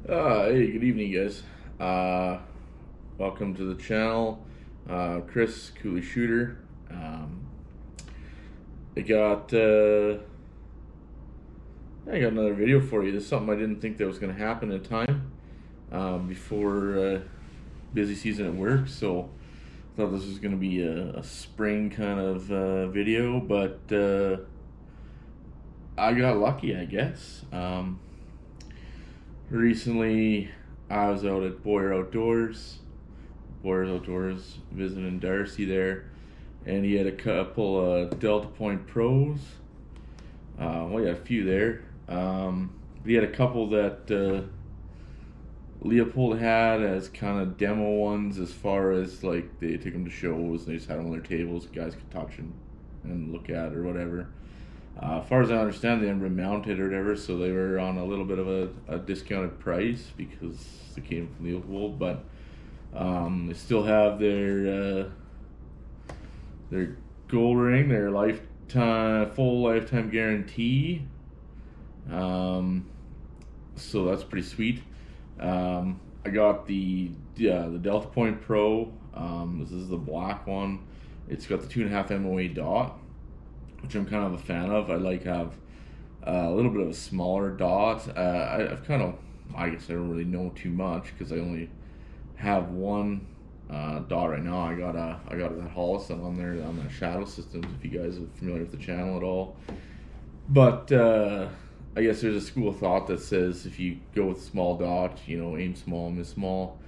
Hey, good evening, guys. Welcome to the channel. Chris, Coolie Shooter. I got another video for you. This is something I didn't think that was going to happen in time before busy season at work. So I thought this was going to be a spring kind of video, but I got lucky, I guess. Recently, I was out at Boyer's Outdoors, visiting Darcy there, and he had a couple of DeltaPoint Pros. Well, he had a few there. But he had a couple that Leupold had as kind of demo ones, as far as like they took them to shows. And they just had them on their tables, guys could touch and look at or whatever. As far as I understand, they never mounted or whatever, so they were on a little bit of a discounted price because they came from Leupold. But they still have their gold ring, their full lifetime guarantee. So that's pretty sweet. I got the DeltaPoint Pro. This is the black one. It's got the 2.5 MOA dot, which I'm kind of a fan of. I have a little bit of a smaller dot. I guess I don't really know too much because I only have one dot right now. I got that Holliston on there on that Shadow Systems, if you guys are familiar with the channel at all. But I guess there's a school of thought that says if you go with small dot, aim small, miss small.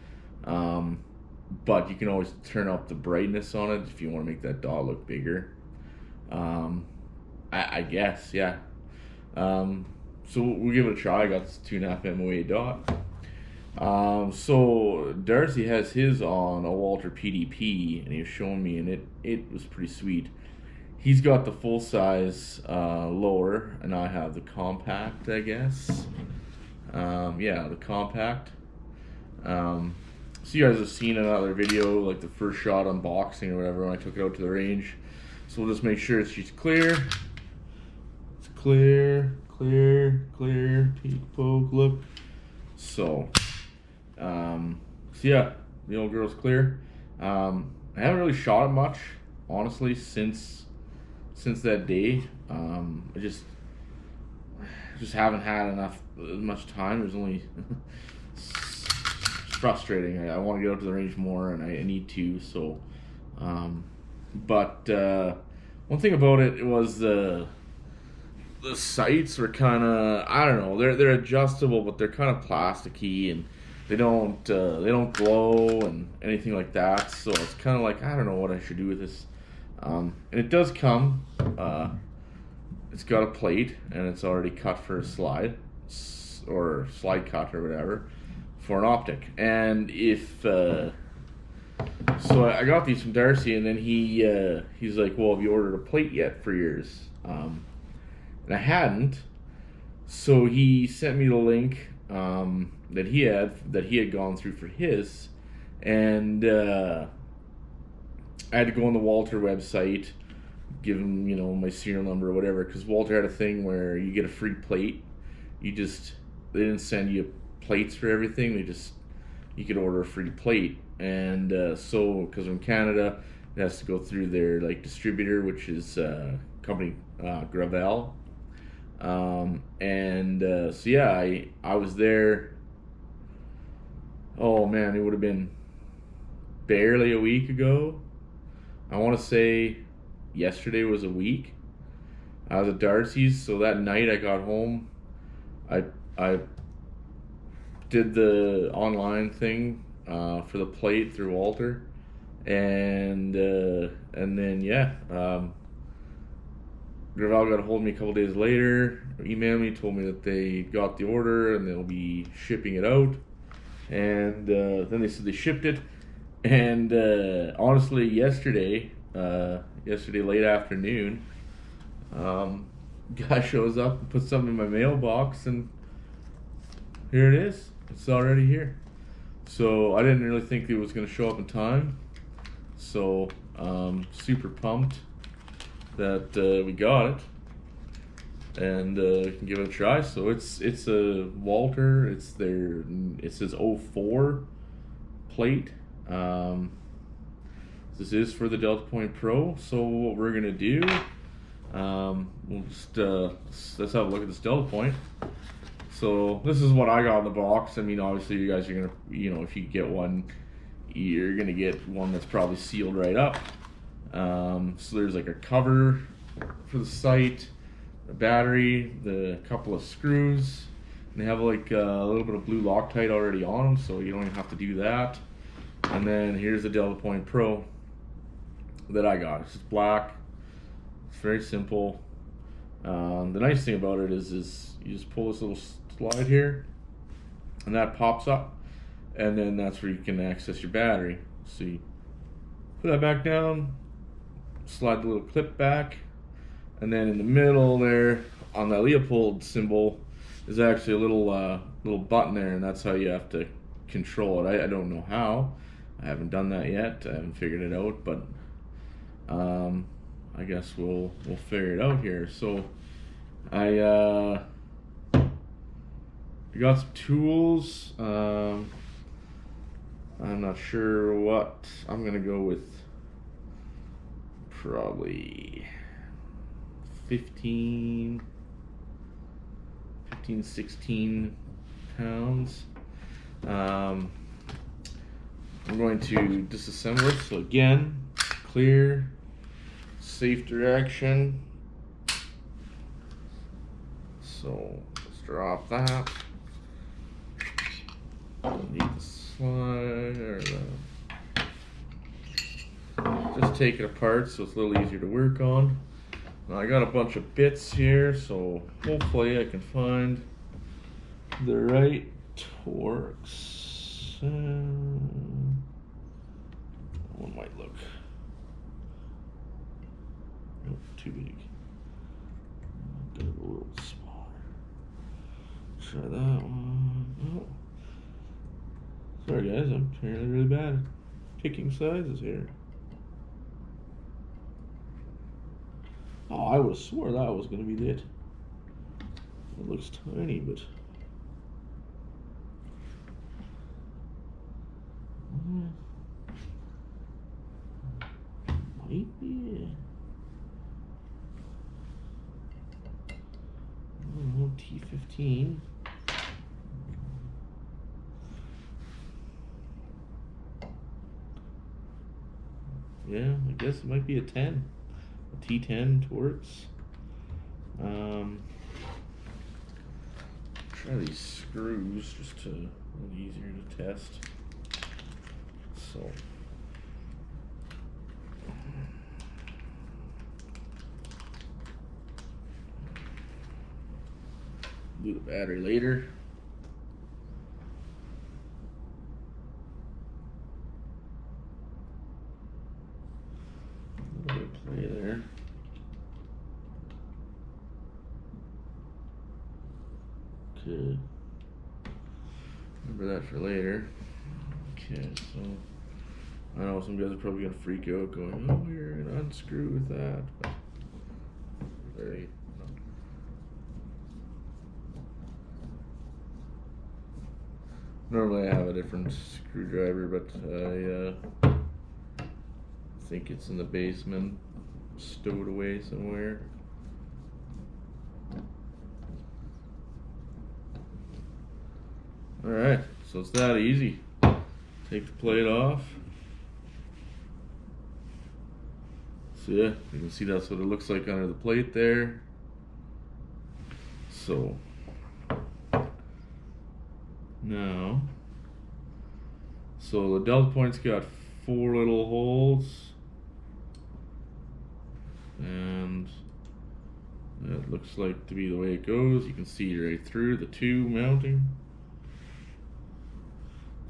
But you can always turn up the brightness on it if you want to make that dot look bigger. I guess, yeah. So we'll give it a try. I got this 2.5 MOA dot. So Darcy has his on a Walther PDP, and he was showing me, and it was pretty sweet. He's got the full size lower, and I have the compact, I guess. Yeah, the compact. So you guys have seen another video, like the first shot unboxing or whatever, when I took it out to the range. So we'll just make sure she's clear. It's clear. Peek, poke, look. So yeah, the old girl's clear. I haven't really shot it much, honestly, since that day. I just haven't had much time. There's only it's frustrating. I want to get out to the range more, and I need to. So, but one thing about it was the sights were kind of, I don't know. They're adjustable, but they're kind of plasticky, and they don't glow and anything like that. So it's kind of like, I don't know what I should do with this. And it does come. It's got a plate, and it's already cut for a slide or slide cut or whatever for an optic. And if so, I got these from Darcy, and then he's like, "Well, have you ordered a plate yet for yours?" And I hadn't. So he sent me the link that he had gone through for his, and I had to go on the Walther website, give him my serial number or whatever, because Walther had a thing where you get a free plate. They didn't send you plates for everything. You could order a free plate, and so because I'm in Canada, it has to go through their distributor, which is company Gravel. So yeah, I was there. Oh man, it would have been barely a week ago. I want to say yesterday was a week. I was at Darcy's, so that night I got home. I did the online thing for the plate through Walther, and then yeah, Gravel got a hold of me a couple days later, emailed me, told me that they got the order and they'll be shipping it out, and then they said they shipped it. And honestly, yesterday late afternoon, guy shows up and puts something in my mailbox, and here it is. It's already here. So I didn't really think it was going to show up in time. So super pumped that we got it. and you can give it a try. So it's a Walther. It says 04 plate. This is for the DeltaPoint Pro. So what we're gonna do, we'll just let's have a look at this DeltaPoint. So this is what I got in the box. I mean, obviously you guys are gonna, if you get one, you're gonna get one that's probably sealed right up. So there's like a cover for the sight, a battery, the couple of screws, and they have like a little bit of blue Loctite already on them, so you don't even have to do that. And then here's the DeltaPoint Pro that I got. It's just black. It's very simple. The nice thing about it is you just pull this little slide here, and that pops up, and then that's where you can access your battery. So you put that back down, slide the little clip back, and then in the middle there on the Leupold symbol is actually a little button there, and that's how you have to control it. I don't know how. I haven't done that yet. I haven't figured it out, but I guess we'll figure it out here. So I got some tools. I'm not sure what I'm gonna go with. Probably 16 pounds. I'm going to disassemble it. So again, clear, safe direction. So let's drop that. Need the slide or just take it apart so it's a little easier to work on. Now I got a bunch of bits here, so hopefully I can find the right Torx. One might look too big. Get it a little smaller. Try that one. Oh. Sorry guys, I'm apparently really bad at picking sizes here. Oh, I would have swore that was going to be it. It looks tiny, but might be. I don't know, T15. Yeah, I guess it might be a 10. A T10 Torx. Try these screws just to a little easier to test. So do the battery later. A little bit of play there. Okay. Remember that for later. Okay, so I know some guys are probably gonna freak out going, oh, you're gonna unscrew with that, but very normally I have a different screwdriver, but I think it's in the basement, stowed away somewhere. Alright, so it's that easy. Take the plate off. So yeah, you can see that's what it looks like under the plate there. So now, so the DeltaPoint's got 4 little holes, and that looks like to be the way it goes. You can see right through the 2 mounting.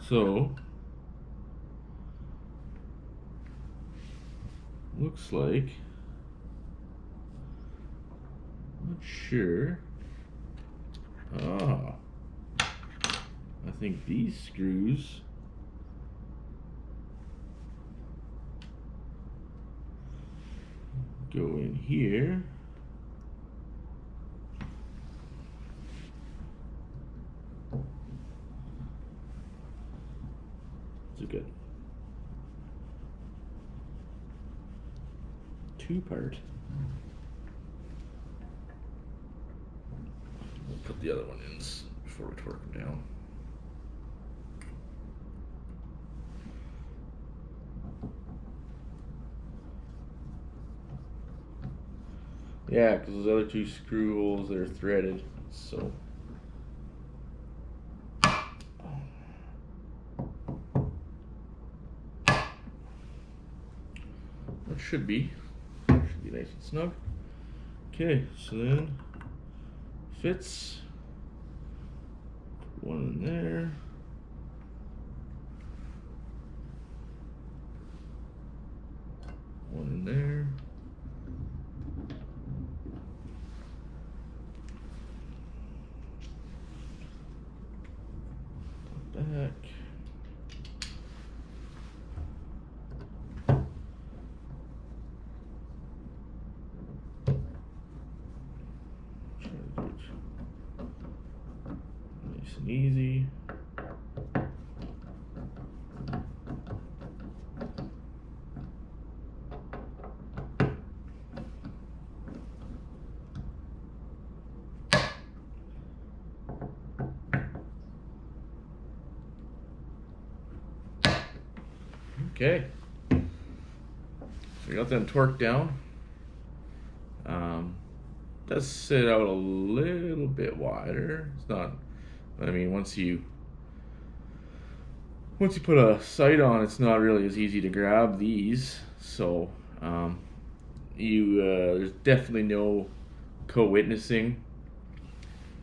So looks like, not sure. I think these screws go in here. It's a good 2-part. We'll put the other one in before we torque them down. Yeah, because those other 2 screw holes, they're threaded, so. That should be nice and snug. Okay, so then fits. Put one in there. One in there. Back. Nice and easy. Okay, so we got them torqued down. Does sit out a little bit wider. It's not, I mean, once you put a sight on, it's not really as easy to grab these. So there's definitely no co-witnessing,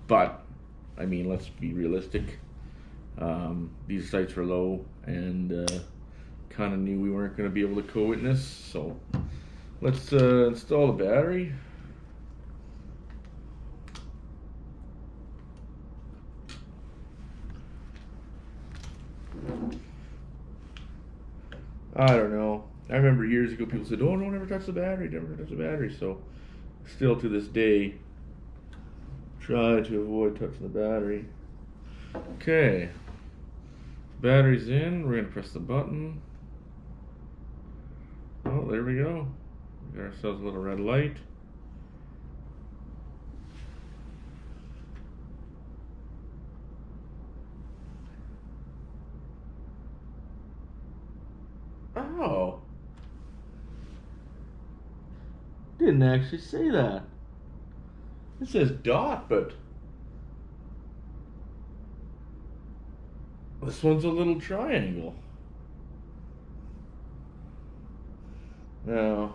but I mean, let's be realistic. These sights were low, and kind of knew we weren't going to be able to co-witness, so let's install the battery. I don't know. I remember years ago people said, "Oh, don't ever touch the battery, never touch the battery." So still to this day, try to avoid touching the battery. Okay, battery's in. We're gonna press the button. Oh, there we go. We got ourselves a little red light. Oh. Didn't actually say that. It says dot, but this one's a little triangle. Now,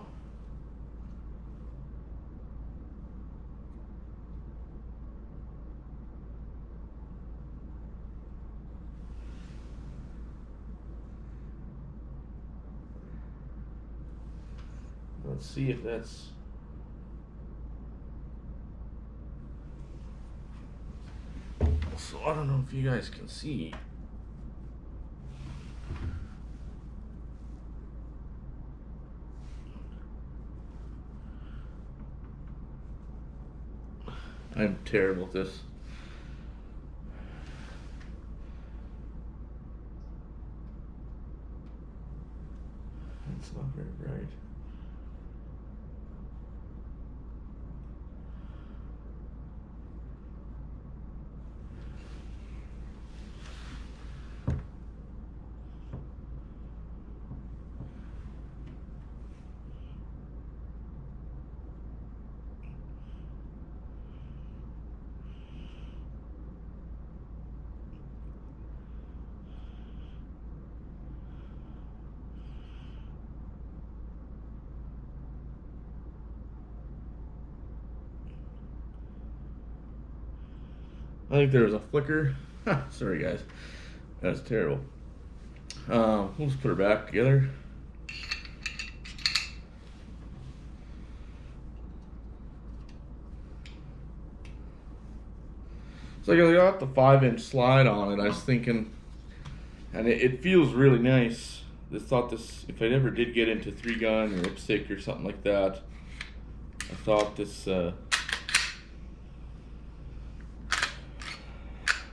let's see if that's so. I don't know if you guys can see. I'm terrible at this. It's not very bright. I think there was a flicker. Sorry guys, that's terrible. We'll just put her back together. So I got the 5-inch slide on it. I was thinking, and it feels really nice. I thought this, if I ever did get into 3-gun or IPSC or something like that, I thought this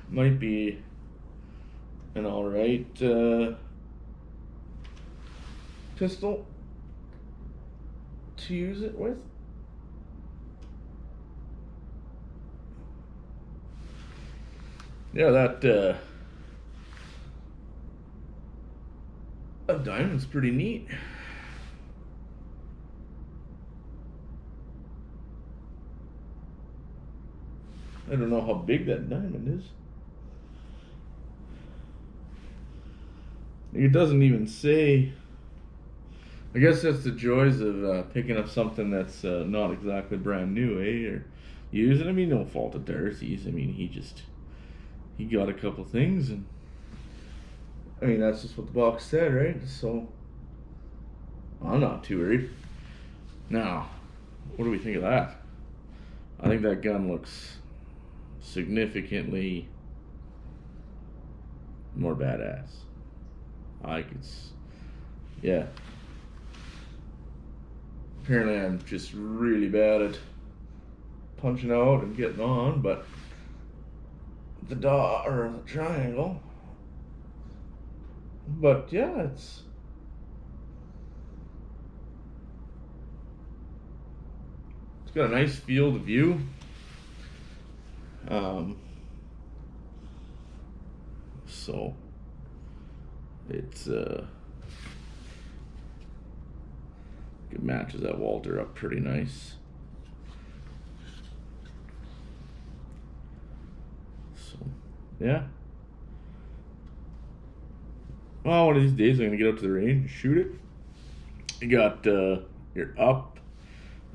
might be an alright pistol to use it with. Yeah, that diamond's pretty neat. I don't know how big that diamond is. It doesn't even say. I guess that's the joys of picking up something that's not exactly brand new, eh? Or using. I mean, no fault of Darcy's. I mean, he got a couple things, and I mean that's just what the box said, right? So I'm not too worried. Now, what do we think of that? I think that gun looks significantly more badass. Like it's, yeah. Apparently I'm just really bad at punching out and getting on, but the dot or the triangle. But yeah, it's got a nice field of view. So it's it matches that Walther up pretty nice. So yeah. Well, one of these days I'm gonna get out to the range and shoot it. You got your up.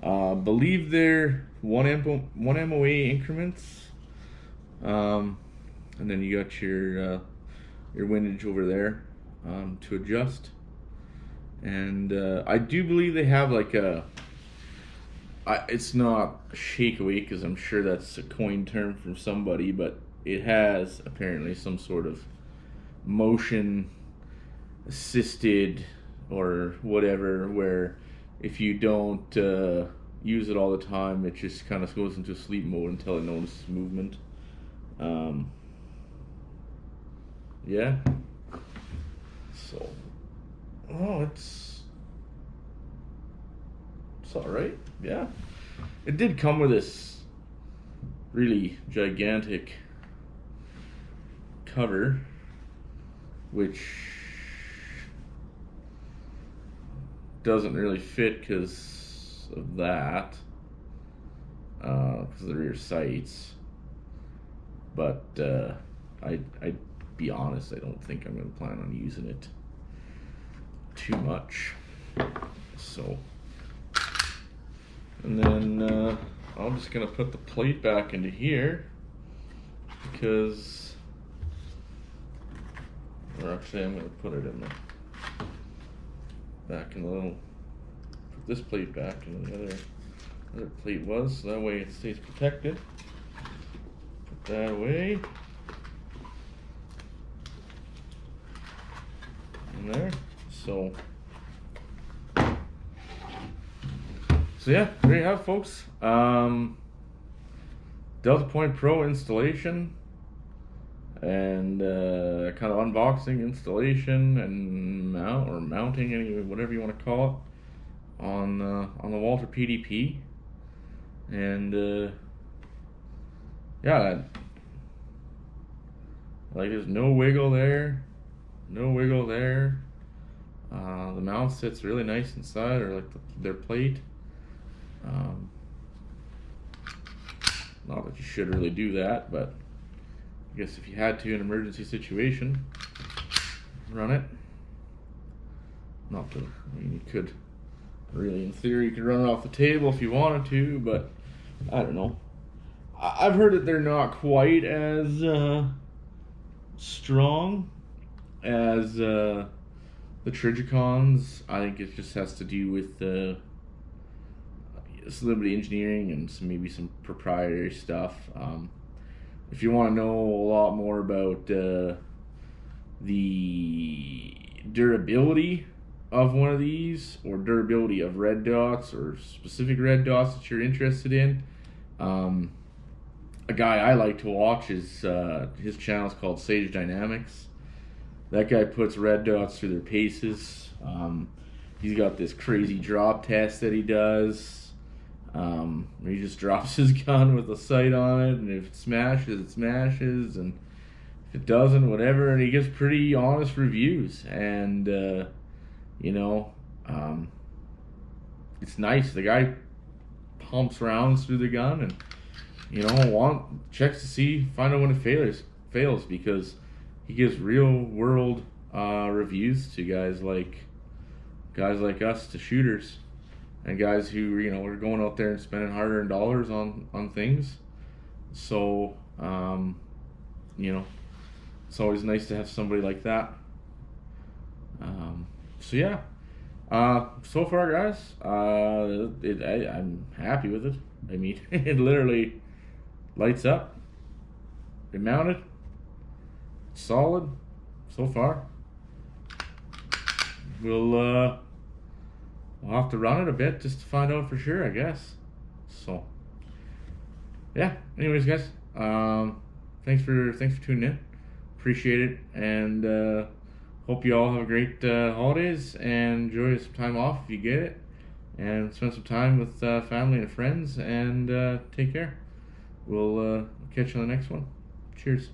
Believe they're one MOA increments. And then you got your windage over there to adjust. And I do believe they have like it's not shake awake because I'm sure that's a coined term from somebody, but it has apparently some sort of motion assisted or whatever, where if you don't use it all the time, it just kind of goes into sleep mode until it notices movement. Yeah. So, oh, it's all right. Yeah, it did come with this really gigantic cover, which doesn't really fit because of that, because of the rear sights. But I'd be honest, I don't think I'm going to plan on using it too much. So, and then I'm just going to put the plate back into here because, or actually I'm going to put it in back in the little, put this plate back in the other plate was, so that way it stays protected. Put that away. In there. So yeah, there you have it, folks. DeltaPoint Pro installation and kind of unboxing, installation, and mounting, anyway, whatever you want to call it, on the Walther PDP. And yeah, like there's no wiggle there, no wiggle there. The mount sits really nice inside, or like their plate. Not that you should really do that, but I guess if you had to in an emergency situation, run it. Not that, I mean, you could really, in theory, you could run it off the table if you wanted to, but I don't know. I've heard that they're not quite as strong as the Trigicons. I think it just has to do with some little bit of engineering and maybe some proprietary stuff. If you want to know a lot more about the durability of one of these, or durability of red dots, or specific red dots that you're interested in, a guy I like to watch is his channel is called Sage Dynamics. That guy puts red dots through their paces. He's got this crazy drop test that he does. He just drops his gun with a sight on it, and if it smashes, it smashes, and if it doesn't, whatever. And he gives pretty honest reviews, and it's nice. The guy pumps rounds through the gun, and checks to see, find out when it fails, because he gives real world reviews to guys like us, to shooters, and guys who are going out there and spending hard-earned dollars on things. So it's always nice to have somebody like that. So yeah, so far, guys, I'm happy with it. I mean, it literally lights up. It mounted. Solid so far. We'll have to run it a bit just to find out for sure, I guess. So yeah. Anyways, guys, thanks for tuning in. Appreciate it, and hope you all have a great holidays, and enjoy some time off if you get it, and spend some time with family and friends, and take care. We'll catch you on the next one. Cheers.